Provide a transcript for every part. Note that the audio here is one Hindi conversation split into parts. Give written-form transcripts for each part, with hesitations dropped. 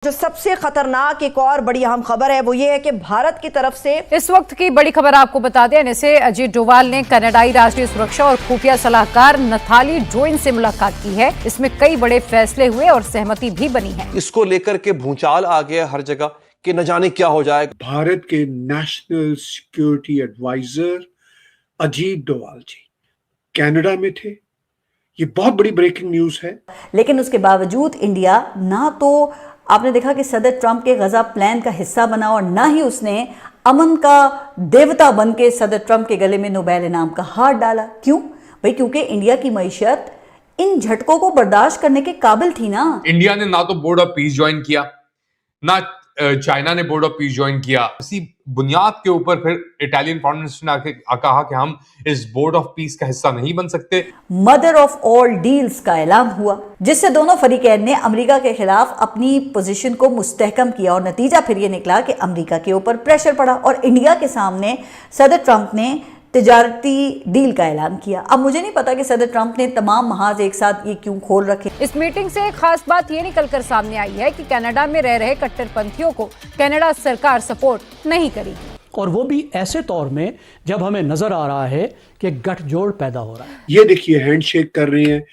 जो सबसे खतरनाक एक और बड़ी अहम खबर है वो ये है कि भारत की तरफ से इस वक्त की बड़ी खबर आपको बता दें, एनएसए अजीत डोभाल ने कनाडाई राष्ट्रीय सुरक्षा और खुफिया सलाहकार नताली ड्रोइन से मुलाकात की है। इसमें कई बड़े फैसले हुए और सहमति भी बनी है। इसको लेकर के भूचाल आ गया हर जगह कि न जाने क्या हो जाएगा। भारत के national security adviser Ajit Doval ji Canada में थे। ये बहुत बड़ी ब्रेकिंग न्यूज है। लेकिन उसके बावजूद इंडिया ना तो आपने देखा कि सदर ट्रंप के गजा प्लान का हिस्सा बना और ना ही उसने अमन का देवता बन के सदर ट्रंप के गले में नोबेल इनाम का हार डाला। क्यों भाई? क्योंकि इंडिया की मईशत इन झटकों को बर्दाश्त करने के काबिल थी ना। इंडिया ने ना तो बोर्ड ऑफ पीस ज्वाइन किया, ना चाइना ने बोर्ड ऑफ पीस ज्वाइन किया। इसी बुनियाद के ऊपर फिर इटालियन फॉरेन मिनिस्टर ने आके कहा कि हम इस बोर्ड ऑफ पीस का हिस्सा नहीं बन सकते। मदर ऑफ ऑल डील्स का ऐलान हुआ, जिससे दोनों फरीकैन ने अमेरिका के खिलाफ अपनी पोजीशन को मुस्तहकम किया और नतीजा फिर ये निकला कि अमेरिका के ऊपर प्रेशर पड़ा और इंडिया के सामने सदर ट्रंप ने तिजारती डील का ऐलान किया। अब मुझे नहीं पता कि सदर ट्रंप ने तमाम महाज एक साथ ये क्यों खोल रखे। इस मीटिंग से एक खास बात ये निकलकर सामने आई है कि कनाडा में रह रहे कट्टरपंथियों को कनाडा सरकार सपोर्ट नहीं करेगी, और वो भी ऐसे तौर में जब हमें नजर आ रहा है कि गठजोड़ पैदा हो रहा है। ये देखिए हैंडशेक कर रहे हैं।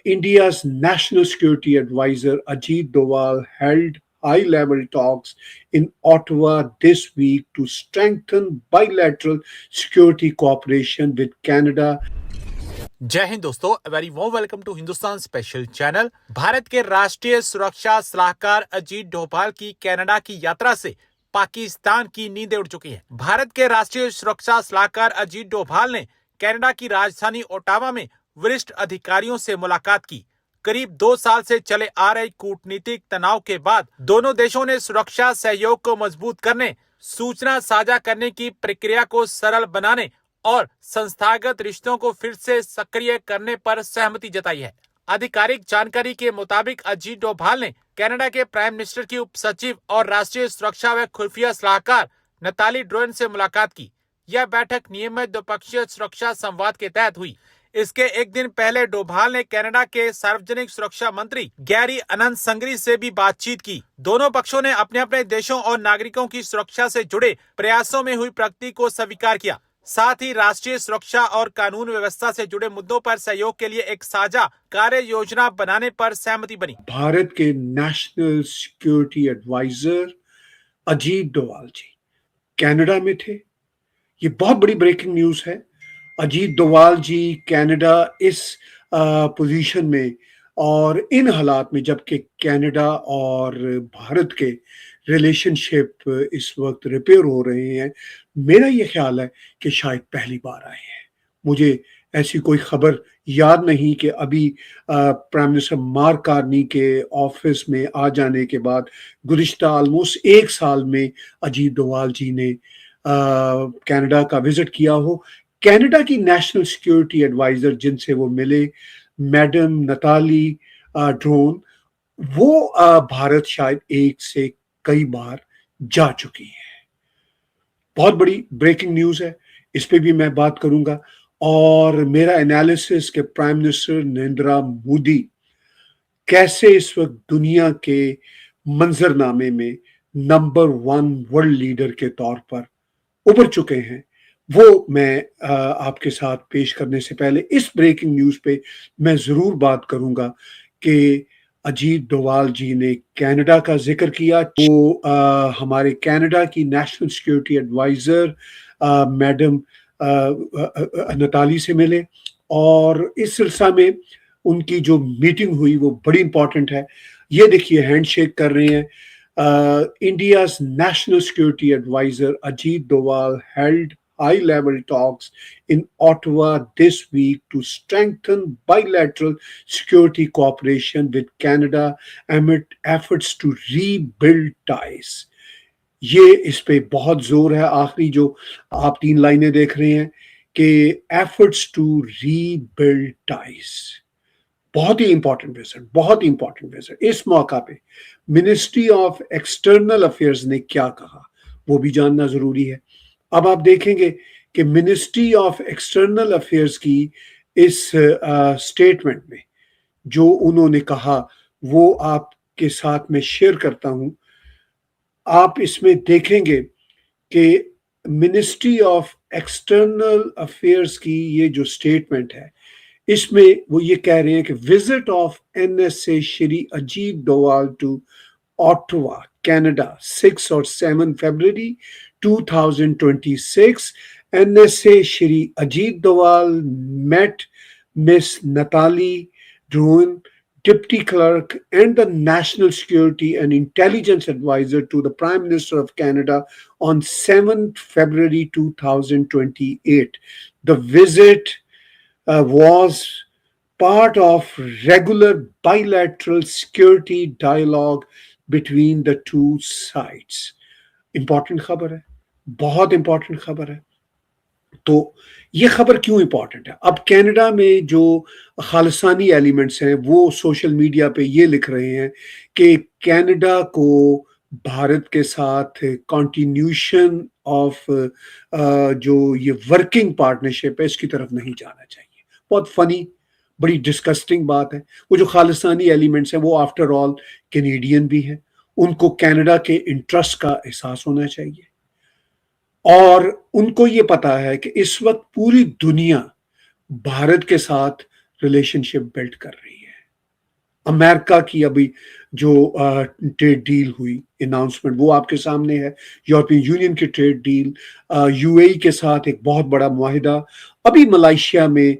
India's national security adviser Ajit Doval held high level talks in Ottawa this week to strengthen bilateral security cooperation with Canada. जय हिंद दोस्तों, very warm welcome to Hindustan special channel. Bharat के राष्ट्रीय सुरक्षा सलाहकार अजीत डोभाल की कनाडा की यात्रा से पाकिस्तान की नींदें उड़ चुकी हैं। भारत के राष्ट्रीय सुरक्षा सलाहकार अजीत डोभाल ने कनाडा की राजधानी ओटावा में वरिष्ठ अधिकारियों से मुलाकात की। करीब 2 साल से चले आ रहे कूटनीतिक तनाव के बाद दोनों देशों ने सुरक्षा सहयोग को मजबूत करने, सूचना साझा करने की प्रक्रिया को सरल बनाने और संस्थागत रिश्तों को फिर से सक्रिय करने पर सहमति जताई है। आधिकारिक जानकारी के मुताबिक अजीत डोभाल ने कनाडा के प्राइम मिनिस्टर की उप सचिव और राष्ट्रीय सुरक्षा व खुफिया सलाहकार नताली ड्रोइन से मुलाकात की। यह बैठक नियमित द्विपक्षीय सुरक्षा संवाद के तहत हुई। इसके एक दिन पहले डोभाल ने कनाडा के सार्वजनिक सुरक्षा मंत्री गैरी अनंत संगरी से भी बातचीत की। दोनों पक्षों ने अपने अपने देशों और नागरिकों की सुरक्षा से जुड़े प्रयासों में हुई प्रगति को स्वीकार किया। साथ ही राष्ट्रीय सुरक्षा और कानून व्यवस्था से जुड़े मुद्दों पर सहयोग के लिए एक साझा कार्य योजना बनाने पर सहमति बनी। भारत के national security adviser Ajit Doval ji Canada में थे। ये बहुत बड़ी ब्रेकिंग न्यूज है। अजीत डोभाल जी कनाडा इस पोजीशन में और इन हालात में, जबकि कनाडा और भारत के रिलेशनशिप इस वक्त रिपेयर हो रहे हैं, मेरा ये ख्याल है कि शायद पहली बार आए हैं। मुझे ऐसी कोई खबर याद नहीं कि अभी प्राइम मिनिस्टर मार्क कार्नी के ऑफिस में आ जाने के बाद गुज़िश्ता ऑलमोस्ट 1 साल में अजीत डोभाल जी ने कनाडा का विजिट किया हो। कनाडा की नेशनल सिक्योरिटी एडवाइजर जिनसे वो मिले, मैडम नताली ड्रोन, वो भारत शायद एक से कई बार जा चुकी है। बहुत बड़ी ब्रेकिंग न्यूज है, इस पे भी मैं बात करूंगा। और मेरा एनालिसिस के प्राइम मिनिस्टर नरेंद्र मोदी कैसे इस वक्त दुनिया के मंजरनामे में नंबर 1 वर्ल्ड लीडर के तौर पर उभर चुके हैं, वो मैं आपके साथ पेश करने से पहले इस ब्रेकिंग न्यूज पे मैं जरूर बात करूंगा कि अजीत डोभाल जी ने कनाडा का जिक्र किया। वो हमारे कनाडा की national security adviser madam Natalie से मिले और इस सिलसिले में उनकी जो मीटिंग हुई वो बड़ी इंपॉर्टेंट है। ये देखिए हैंडशेक कर रहे हैं। India's national security advisor Ajit Doval held high-level talks in Ottawa this week to strengthen bilateral security cooperation with Canada amid efforts to rebuild ties. ये इस पे बहुत जोर है। आखिरी जो आप 3 लाइनें देख रहे हैं कि efforts to rebuild ties, बहुत ही इंपॉर्टेंट विजिट, बहुत ही इंपॉर्टेंट विजिट। इस मौका पे मिनिस्ट्री ऑफ एक्सटर्नल अफेयर्स ने क्या कहा वो भी जानना जरूरी है। अब आप देखेंगे कि मिनिस्ट्री ऑफ एक्सटर्नल अफेयर्स की इस स्टेटमेंट में जो उन्होंने कहा वो आप के साथ में शेयर करता हूं। आप इसमें देखेंगे कि मिनिस्ट्री ऑफ एक्सटर्नल अफेयर्स की ये जो स्टेटमेंट है, इसमें वो ये कह रहे हैं कि visit of NSA Shri Ajit Doval to Ottawa, Canada, 6 or 7 February 2026. NSA Shri Ajit Doval met Miss Natalie Drouin, Deputy Clerk and the National Security and Intelligence Advisor to the Prime Minister of Canada on 7th February 2028. The visit was part of regular bilateral security dialogue between the two sides. Important खबर है, बहुत इंपॉर्टेंट खबर है। तो ये खबर क्यों इंपॉर्टेंट है? अब कनाडा में जो खालिस्तानी एलिमेंट्स हैं वो सोशल मीडिया पे ये लिख रहे हैं कि कनाडा को भारत के साथ कंटिन्यूशन ऑफ जो ये वर्किंग पार्टनरशिप है इसकी तरफ नहीं जाना चाहिए। बहुत फनी, बड़ी डिस्कस्टिंग बात है। वो जो खालिस्तानी एलिमेंट्स हैं वो आफ्टर ऑल कैनेडियन भी हैं, उनको कनाडा के इंटरेस्ट का एहसास होना चाहिए और उनको ये पता है कि इस वक्त पूरी दुनिया भारत के साथ रिलेशनशिप बिल्ड कर रही है। अमेरिका की अभी जो ट्रेड डील हुई अनाउंसमेंट वो आपके सामने है, यूरोपियन यूनियन की ट्रेड डील, यूएई के साथ एक बहुत बड़ा मुआहिदा, अभी मलेशिया में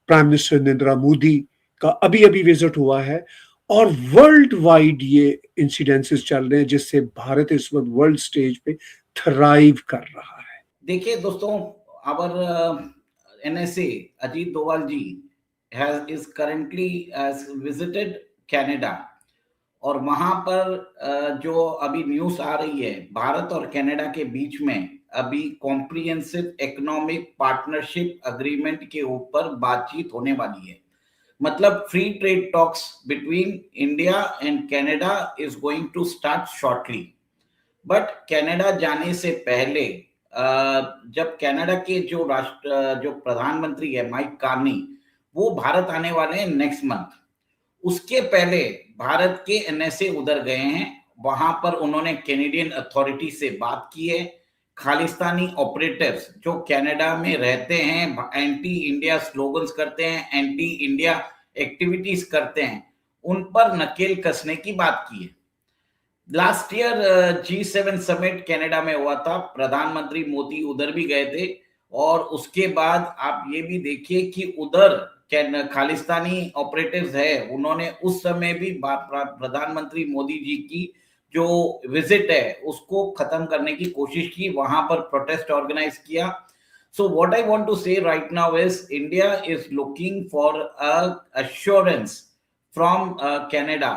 प्राइम मिनिस्टर नरेंद्र मोदी का अभी अभी विजिट हुआ है और वर्ल्ड वाइड ये इंसिडेंसेस चल रहे हैं जिससे भारत इस वक्त वर्ल्ड स्टेज पे थराइव कर रहा है। देखिए दोस्तों, our NSA Ajit Doval ji is currently has visited Canada और वहां पर जो अभी न्यूज आ रही है भारत और कनाडा के बीच में अभी कॉम्प्रिहेंसिव इकोनॉमिक पार्टनरशिप एग्रीमेंट के ऊपर बातचीत होने वाली है। मतलब free trade talks between India and Canada is going to start shortly. But Canada जाने से पहले जब कनाडा के जो प्रधानमंत्री है माइक कार्नी, वो भारत आने वाले हैं नेक्स्ट मंथ। उसके पहले भारत के एनएसए उधर गए हैं, वहां पर उन्होंने कैनेडियन अथॉरिटी से बात की है। खालिस्तानी ऑपरेटर्स जो कनाडा में रहते हैं, एंटी इंडिया स्लोगन्स करते हैं, एंटी इंडिया एक्टिविटीज करते हैं, उन पर नकेल कसने की बात की है। Last year G7 summit Canada में हुआ था, प्रधानमंत्री मोदी उधर भी गए थे और उसके बाद आप ये भी देखिए कि उधर खालिस्तानी ऑपरेटिव्स है, उन्होंने उस समय भी प्रधानमंत्री मोदी जी की जो विजिट है उसको खत्म करने की कोशिश की, वहां पर प्रोटेस्ट ऑर्गेनाइज किया। So what I want to say right now is India is looking for a assurance from Canada